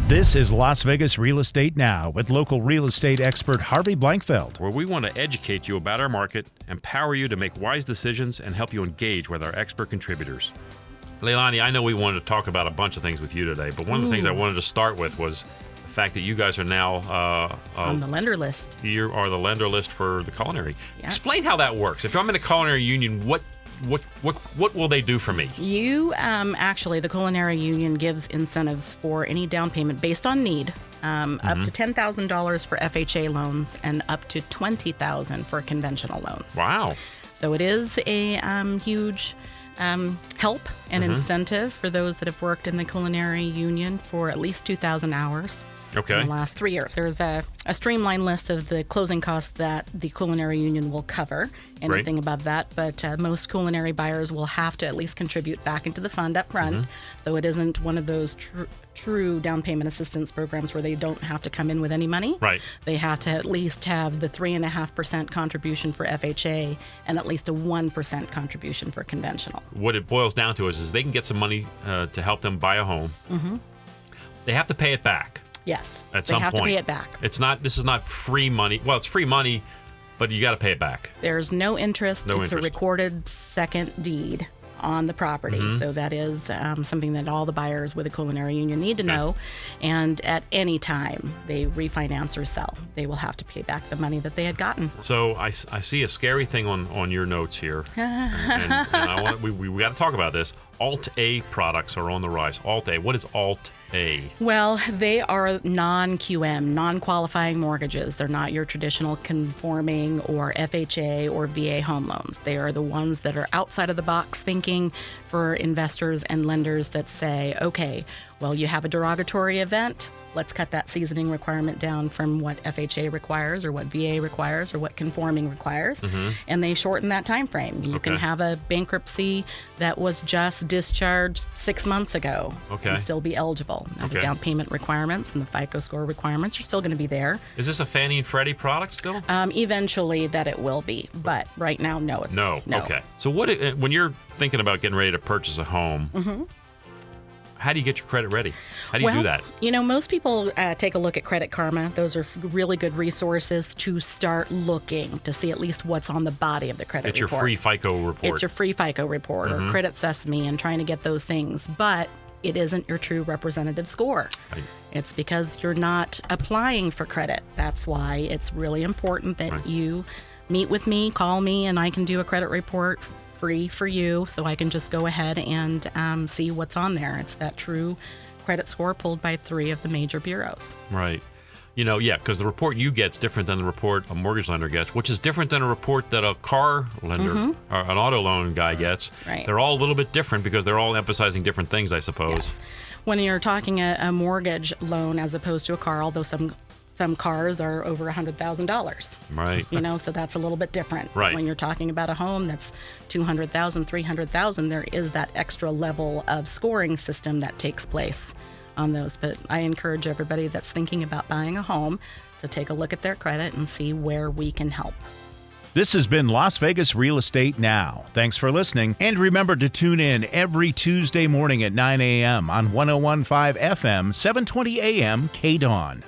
This is Las Vegas Real Estate Now with local real estate expert Harvey Blankfeld. Where we want to educate you about our market, empower you to make wise decisions, and help you engage with our expert contributors. Leilani, I know we wanted to talk about a bunch of things with you today, but one of the things I wanted to start with was the fact that you guys are now on the lender list. You are the lender list for the Culinary. Yeah. Explain how that works. If I'm in a Culinary union, what will they do for me? You actually, the Culinary Union gives incentives for any down payment based on need, up to $10,000 for FHA loans and up to $20,000 for conventional loans. Wow. So it is a huge help and incentive for those that have worked in the Culinary Union for at least 2,000 hours. Okay. In the last 3 years. There's a streamlined list of the closing costs that the Culinary Union will cover. Anything above that, but most culinary buyers will have to at least contribute back into the fund up front. So it isn't one of those true down payment assistance programs where they don't have to come in with any money. Right. They have to at least have the 3.5% contribution for FHA and at least a 1% contribution for conventional. What it boils down to is they can get some money to help them buy a home. They have to pay it back. Yes, At they some have point. to pay it back. This is not free money. Well, it's free money, but you got to pay it back. There's no interest. No It's interest. a recorded second deed on the property. So that is something that all the buyers with the Culinary Union need to know. And at any time they refinance or sell, they will have to pay back the money that they had gotten. So I see a scary thing on your notes here, and we got to talk about this. Alt-A products are on the rise. Alt-A. What is Alt-A? Well, they are non-QM, non-qualifying mortgages. They're not your traditional conforming or FHA or VA home loans. They are the ones that are outside of the box thinking for investors and lenders that say, okay, well, you have a derogatory event. Let's cut that seasoning requirement down from what FHA requires or what VA requires or what conforming requires. And they shorten that time frame. You can have a bankruptcy that was just discharged 6 months ago and still be eligible. Now, the down payment requirements and the FICO score requirements are still going to be there. Is this a Fannie and Freddie product still? Eventually that it will be, but right now, no. No. Okay. So when you're thinking about getting ready to purchase a home, how do you get your credit ready? How do you do that? You know, most people take a look at Credit Karma. Those are really good resources to start looking to see at least what's on the body of the credit It's report. your free FICO report. It's your free FICO report or Credit Sesame and trying to get those things. But it isn't your true representative score. Right. It's because you're not applying for credit. That's why it's really important that you meet with me, call me, and I can do a credit report free for you, so I can just go ahead and see what's on there. It's that true credit score pulled by 3 of the major bureaus. Right. You know, because the report you get is different than the report a mortgage lender gets, which is different than a report that a car lender or an auto loan guy gets. Right. They're all a little bit different because they're all emphasizing different things, I suppose. Yes. When you're talking a mortgage loan as opposed to a car, although some cars are over $100,000. Right. You know, so that's a little bit different. Right. When you're talking about a home that's $200,000, $300,000, there is that extra level of scoring system that takes place on those. But I encourage everybody that's thinking about buying a home to take a look at their credit and see where we can help. This has been Las Vegas Real Estate Now. Thanks for listening. And remember to tune in every Tuesday morning at 9 a.m. on 101.5 FM, 720 a.m. KDAWN.